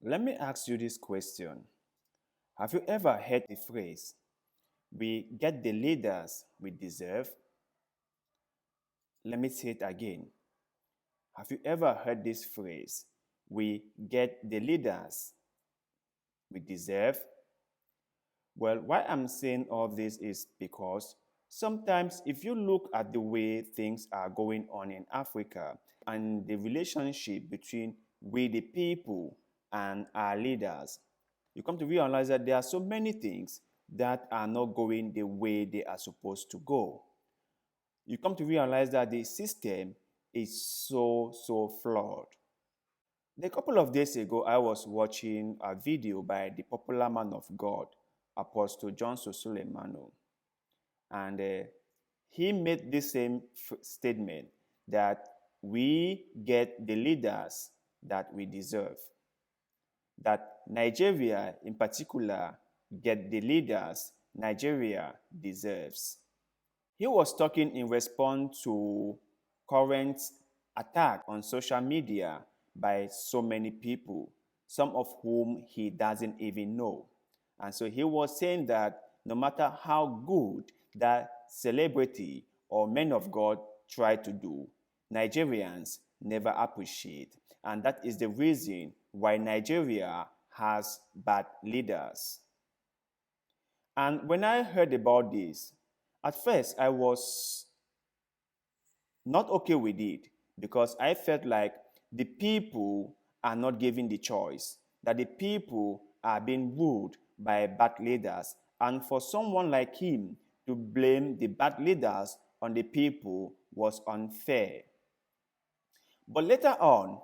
Let me ask you this question. Have you ever heard the phrase, we get the leaders we deserve? Let me say it again. Have you ever heard this phrase, we get the leaders we deserve? Well, why I'm saying all this is because sometimes if you look at the way things are going on in Africa and the relationship between we the people and our leaders, you come to realize that there are so many things that are not going the way they are supposed to go. You come to realize that the system is so flawed. A couple of days ago, I was watching a video by the popular man of God, Apostle John Sosulemano, and he made the same statement that we get the leaders that we deserve. That Nigeria, in particular, get the leaders Nigeria deserves. He was talking in response to current attack on social media by so many people, some of whom he doesn't even know. And so he was saying that no matter how good that celebrity or men of God try to do, Nigerians never appreciate. And that is the reason why Nigeria has bad leaders. And when I heard about this, at first I was not okay with it because I felt like the people are not given the choice, that the people are being ruled by bad leaders. And for someone like him to blame the bad leaders on the people was unfair. But later on,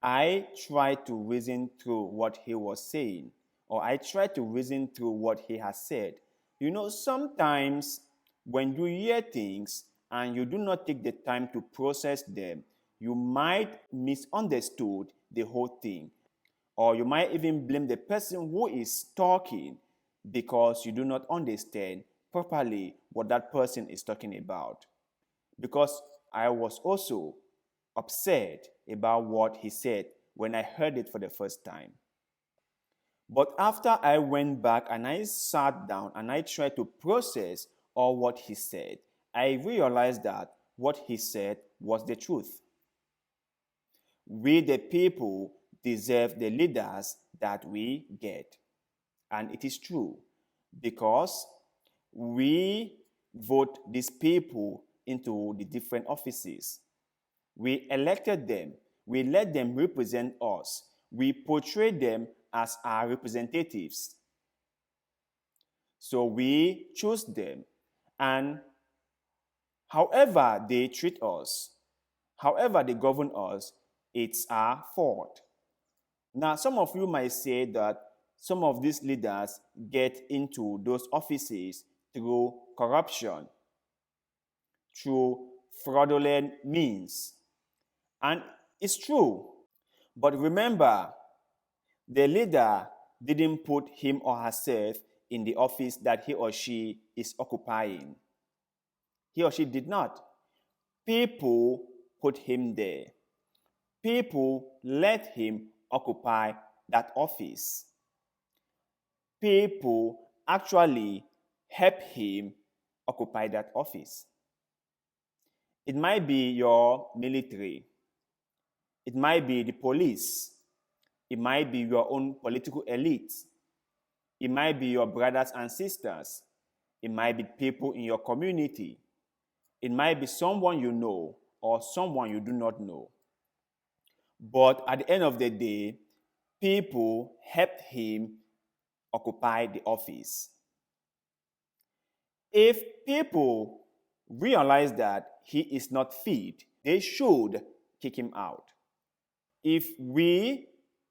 I tried to reason through what he was saying, or I tried to reason through what he has said. You know, sometimes when you hear things and you do not take the time to process them, you might misunderstood the whole thing. Or you might even blame the person who is talking because you do not understand properly what that person is talking about. Because I was also upset about what he said when I heard it for the first time. But after I went back and I sat down and I tried to process all what he said, I realized that what he said was the truth. We, the people, deserve the leaders that we get. And it is true because we vote these people into the different offices. We elected them. We let them represent us. We portray them as our representatives. So we choose them. And however they treat us, however they govern us, it's our fault. Now, some of you might say that some of these leaders get into those offices through corruption, through fraudulent means. And it's true. But remember, the leader didn't put him or herself in the office that he or she is occupying. He or she did not. People put him there. People let him occupy that office. People actually help him occupy that office. It might be your military. It might be the police. It might be your own political elite. It might be your brothers and sisters. It might be people in your community. It might be someone you know or someone you do not know. But at the end of the day, people helped him occupy the office. If people realize that he is not fit, they should kick him out. If we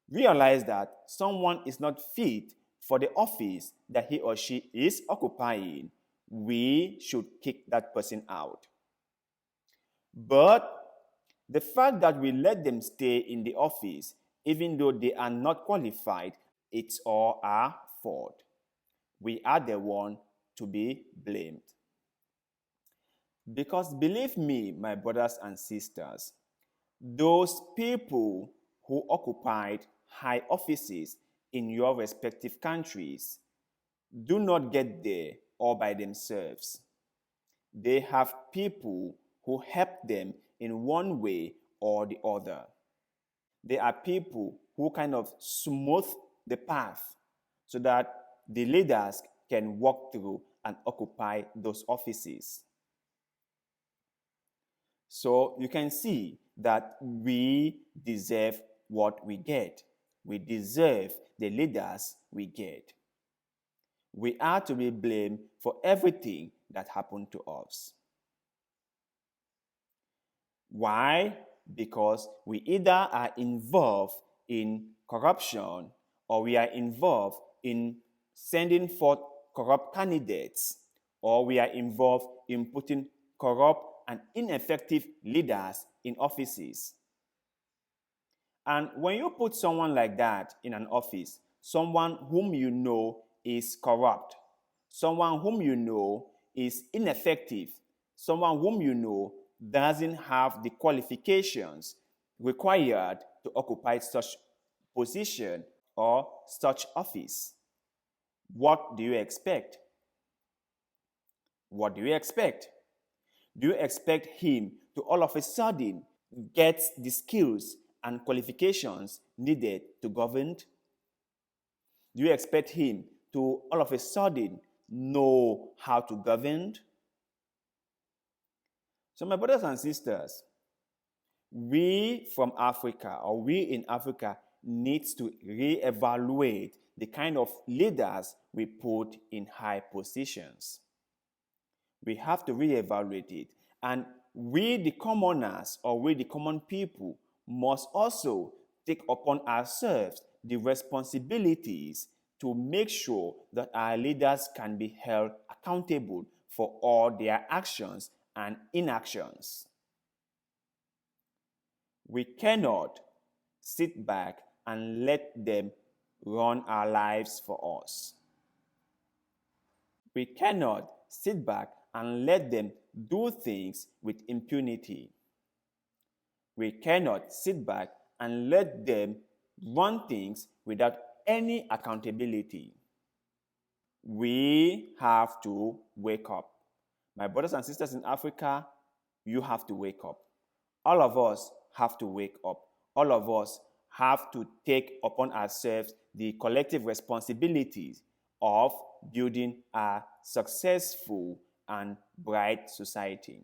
realize that someone is not fit for the office that he or she is occupying, we should kick that person out. But the fact that we let them stay in the office, even though they are not qualified, it's all our fault. We are the one to be blamed. Because believe me, my brothers and sisters, those people who occupied high offices in your respective countries do not get there all by themselves. They have people who help them in one way or the other. They are people who kind of smooth the path so that the leaders can walk through and occupy those offices. So you can see that we deserve what we get. We deserve the leaders we get. We are to be blamed for everything that happened to us. Why? Because we either are involved in corruption or we are involved in sending forth corrupt candidates or we are involved in putting corrupt and ineffective leaders in offices. And when you put someone like that in an office, someone whom you know is corrupt, someone whom you know is ineffective, someone whom you know doesn't have the qualifications required to occupy such position or such office, what do you expect? What do you expect? Do you expect him to all of a sudden get the skills and qualifications needed to govern? Do you expect him to all of a sudden know how to govern? So, my brothers and sisters, we from Africa, or we in Africa, needs to reevaluate the kind of leaders we put in high positions. We have to reevaluate it. And we, the commoners, or we, the common people, must also take upon ourselves the responsibilities to make sure that our leaders can be held accountable for all their actions and inactions. We cannot sit back and let them run our lives for us. We cannot sit back and let them do things with impunity. We cannot sit back and let them run things without any accountability. We have to wake up. My brothers and sisters in Africa, you have to wake up. All of us have to wake up. All of us have to take upon ourselves the collective responsibilities of building a successful and bright society.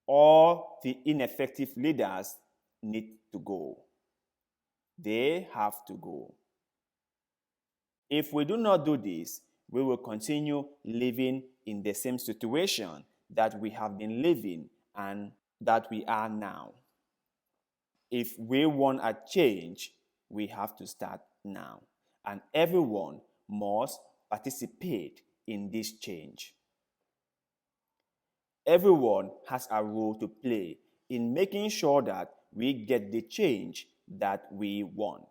All the ineffective leaders need to go. They have to go. If we do not do this, we will continue living in the same situation that we have been living and that we are now. If we want a change, we have to start now. And everyone must participate in this change. Everyone has a role to play in making sure that we get the change that we want.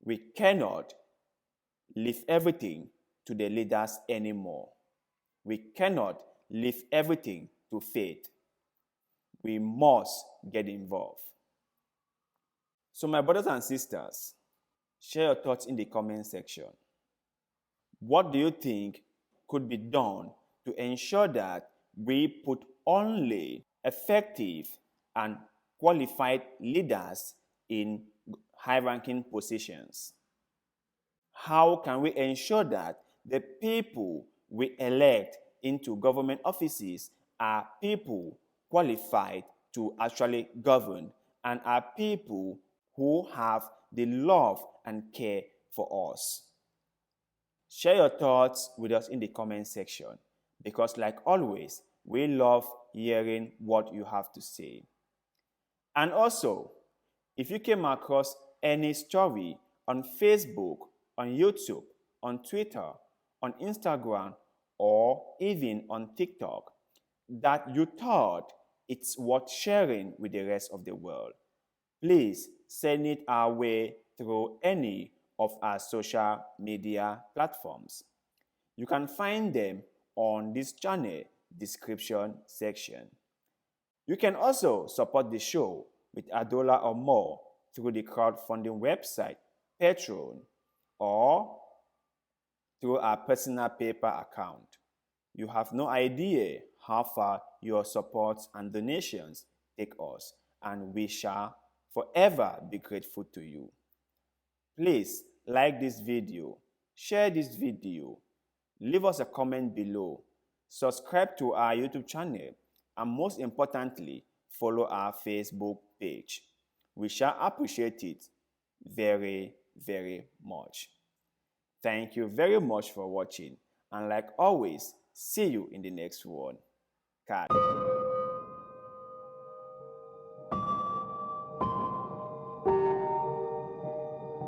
We cannot leave everything to the leaders anymore. We cannot leave everything to fate. We must get involved. So, my brothers and sisters, share your thoughts in the comment section. What do you think could be done to ensure that we put only effective and qualified leaders in high-ranking positions? How can we ensure that the people we elect into government offices are people qualified to actually govern and are people who have the love and care for us? Share your thoughts with us in the comment section because, like always, we love hearing what you have to say. And also, if you came across any story on Facebook, on YouTube, on Twitter, on Instagram, or even on TikTok that you thought it's worth sharing with the rest of the world, please send it our way through any of our social media platforms. You can find them on this channel description section. You can also support the show with $1 or more through the crowdfunding website, Patreon, or through our personal PayPal account. You have no idea how far your support and donations take us, and we shall forever be grateful to you. Please like this video, share this video, leave us a comment below, subscribe to our YouTube channel, and most importantly, follow our Facebook page. We shall appreciate it very, very much. Thank you very much for watching, and like always, see you in the next one. Cut.